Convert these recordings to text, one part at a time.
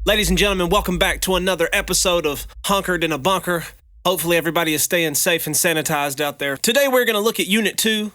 Ladies and gentlemen, welcome back to another episode of Hunkered in a Bunker. Hopefully everybody is staying safe and sanitized out there. Today we're going to look at Unit 2,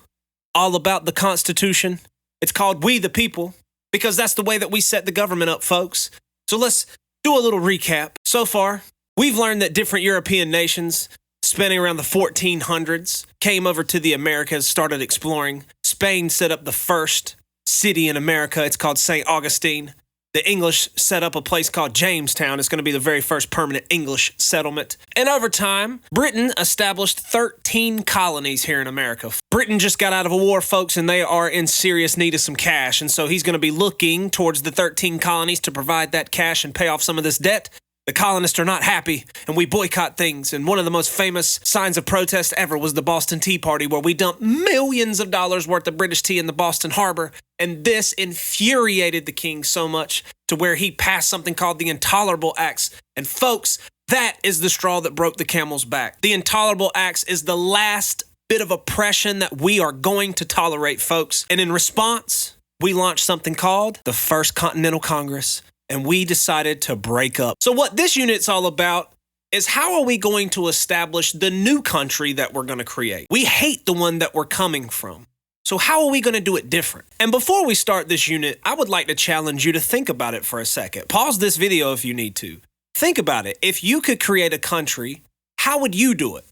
all about the Constitution. It's called We the People, because that's the way that we set the government up, folks. So let's do a little recap. So far, we've learned that different European nations, spanning around the 1400s, came over to the Americas, started exploring. Spain set up the first city in America. It's called St. Augustine. The English set up a place called Jamestown. It's going to be the very first permanent English settlement. And over time, Britain established 13 colonies here in America. Britain just got out of a war, folks, and they are in serious need of some cash. And so he's going to be looking towards the 13 colonies to provide that cash and pay off some of this debt. The colonists are not happy, and we boycott things. And one of the most famous signs of protest ever was the Boston Tea Party, where we dumped millions of dollars worth of British tea in the Boston Harbor. And this infuriated the king so much to where he passed something called the Intolerable Acts. And folks, that is the straw that broke the camel's back. The Intolerable Acts is the last bit of oppression that we are going to tolerate, folks. And in response, we launched something called the First Continental Congress. And we decided to break up. So what this unit's all about is how are we going to establish the new country that we're going to create? We hate the one that we're coming from. So how are we going to do it different? And before we start this unit, I would like to challenge you to think about it for a second. Pause this video if you need to. Think about it. If you could create a country, how would you do it?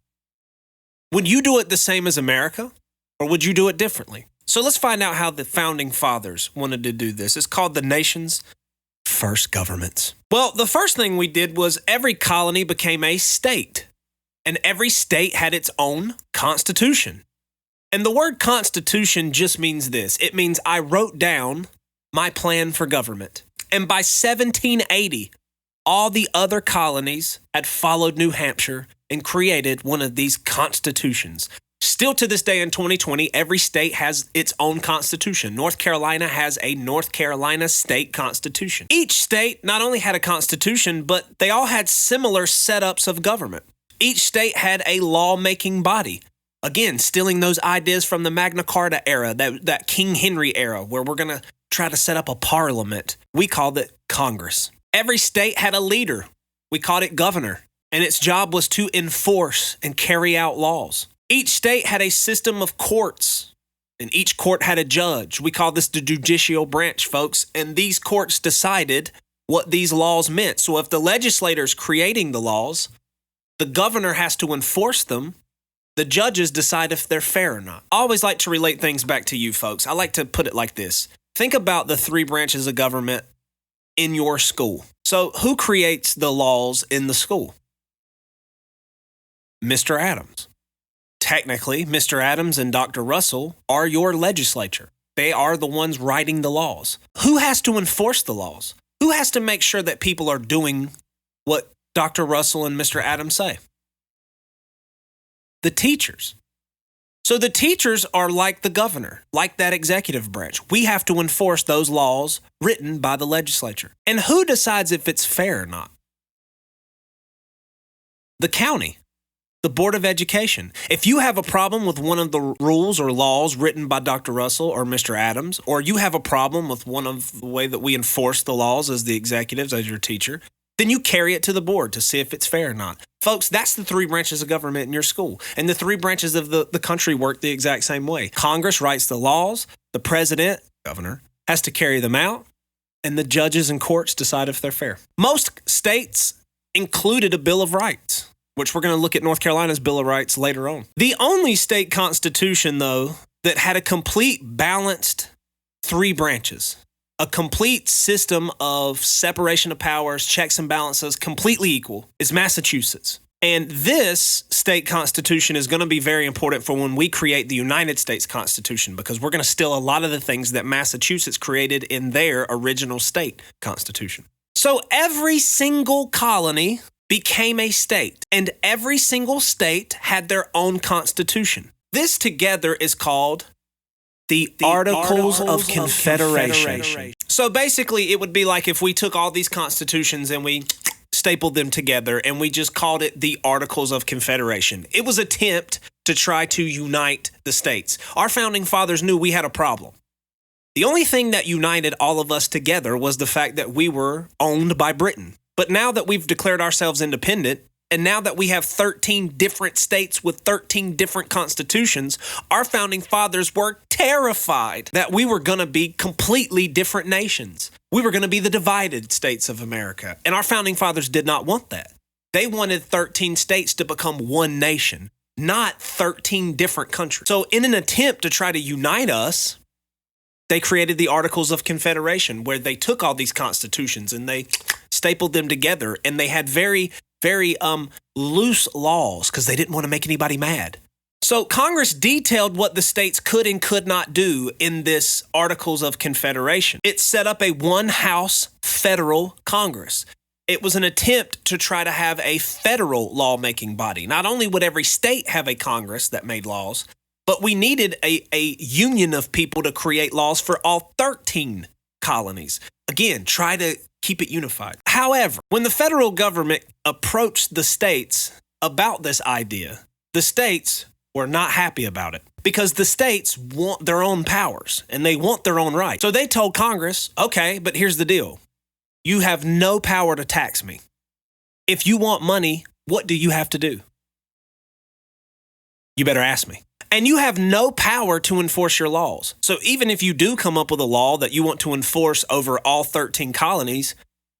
Would you do it the same as America? Or would you do it differently? So let's find out how the founding fathers wanted to do this. It's called the nation's first governments. Well, the first thing we did was every colony became a state, and every state had its own constitution. And the word constitution just means this. It means I wrote down my plan for government. And by 1780, all the other colonies had followed New Hampshire and created one of these constitutions. Still to this day in 2020, every state has its own constitution. North Carolina has a North Carolina state constitution. Each state not only had a constitution, but they all had similar setups of government. Each state had a lawmaking body. Again, stealing those ideas from the Magna Carta era, that King Henry era, where we're going to try to set up a parliament. We called it Congress. Every state had a leader. We called it governor. And its job was to enforce and carry out laws. Each state had a system of courts, and each court had a judge. We call this the judicial branch, folks, and these courts decided what these laws meant. So if the legislator's creating the laws, the governor has to enforce them. The judges decide if they're fair or not. I always like to relate things back to you, folks. I like to put it like this. Think about the three branches of government in your school. So who creates the laws in the school? Mr. Adams. Technically, Mr. Adams and Dr. Russell are your legislature. They are the ones writing the laws. Who has to enforce the laws? Who has to make sure that people are doing what Dr. Russell and Mr. Adams say? The teachers. So the teachers are like the governor, like that executive branch. We have to enforce those laws written by the legislature. And who decides if it's fair or not? The county. The Board of Education. If you have a problem with one of the rules or laws written by Dr. Russell or Mr. Adams, or you have a problem with one of the way that we enforce the laws as the executives, as your teacher, then you carry it to the board to see if it's fair or not. Folks, that's the three branches of government in your school. And the three branches of the country work the exact same way. Congress writes the laws, the president, governor, has to carry them out, and the judges and courts decide if they're fair. Most states included a Bill of Rights, which we're going to look at North Carolina's Bill of Rights later on. The only state constitution, though, that had a complete balanced three branches, a complete system of separation of powers, checks and balances, completely equal, is Massachusetts. And this state constitution is going to be very important for when we create the United States Constitution, because we're going to steal a lot of the things that Massachusetts created in their original state constitution. So every single colony became a state, and every single state had their own constitution. This together is called the Articles of Confederation. So basically, it would be like if we took all these constitutions and we stapled them together and we just called it the Articles of Confederation. It was an attempt to try to unite the states. Our founding fathers knew we had a problem. The only thing that united all of us together was the fact that we were owned by Britain. But now that we've declared ourselves independent, and now that we have 13 different states with 13 different constitutions, our founding fathers were terrified that we were going to be completely different nations. We were going to be the divided states of America. And our founding fathers did not want that. They wanted 13 states to become one nation, not 13 different countries. So in an attempt to try to unite us, they created the Articles of Confederation, where they took all these constitutions and they stapled them together, and they had very loose laws because they didn't want to make anybody mad. So Congress detailed what the states could and could not do in this Articles of Confederation. It set up a one-house federal Congress. It was an attempt to try to have a federal lawmaking body. Not only would every state have a Congress that made laws, but we needed a union of people to create laws for all 13 colonies. Again, try to keep it unified. However, when the federal government approached the states about this idea, the states were not happy about it because the states want their own powers and they want their own rights. So they told Congress, okay, but here's the deal. You have no power to tax me. If you want money, what do you have to do? You better ask me. And you have no power to enforce your laws. So even if you do come up with a law that you want to enforce over all 13 colonies,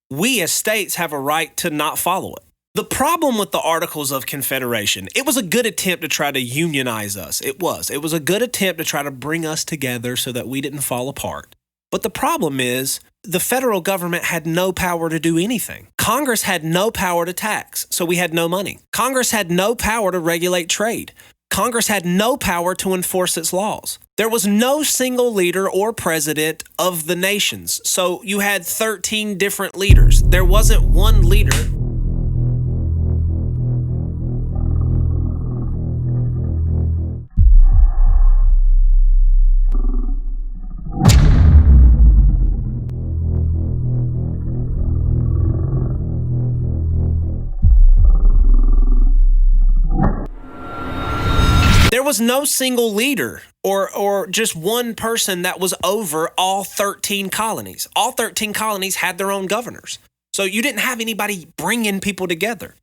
we as states have a right to not follow it. The problem with the Articles of Confederation, it was a good attempt to try to unionize us. It was a good attempt to try to bring us together so that we didn't fall apart. But the problem is the federal government had no power to do anything. Congress had no power to tax, so we had no money. Congress had no power to regulate trade. Congress had no power to enforce its laws. There was no single leader or president of the nations. So you had 13 different leaders. There wasn't one leader. There was no single leader or just one person that was over all 13 colonies. All 13 colonies had their own governors. So you didn't have anybody bringing people together.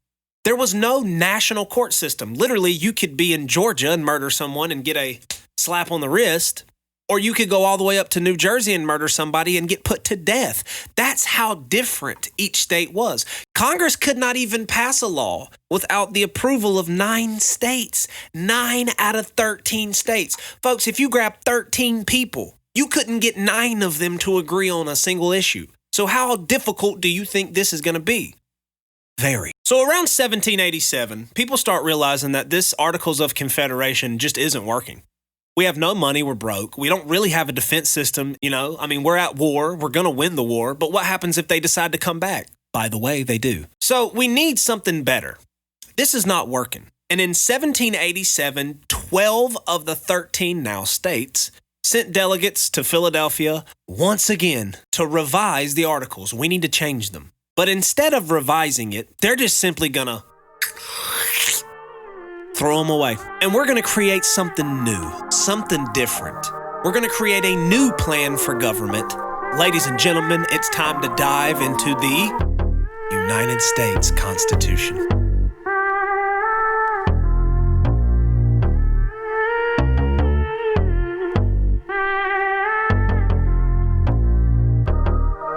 There was no national court system. Literally, you could be in Georgia and murder someone and get a slap on the wrist, or you could go all the way up to New Jersey and murder somebody and get put to death. That's how different each state was. Congress could not even pass a law without the approval of 9 states. 9 out of 13 states. Folks, if you grab 13 people, you couldn't get 9 of them to agree on a single issue. So how difficult do you think this is going to be? Very. So around 1787, people start realizing that this Articles of Confederation just isn't working. We have no money, we're broke. We don't really have a defense system, we're at war, we're going to win the war, but what happens if they decide to come back? By the way, they do. So we need something better. This is not working. And in 1787, 12 of the 13 now states sent delegates to Philadelphia once again to revise the Articles. We need to change them. But instead of revising it, they're just simply going to throw them away. And we're going to create something new, something different. We're going to create a new plan for government. Ladies and gentlemen, it's time to dive into the United States Constitution.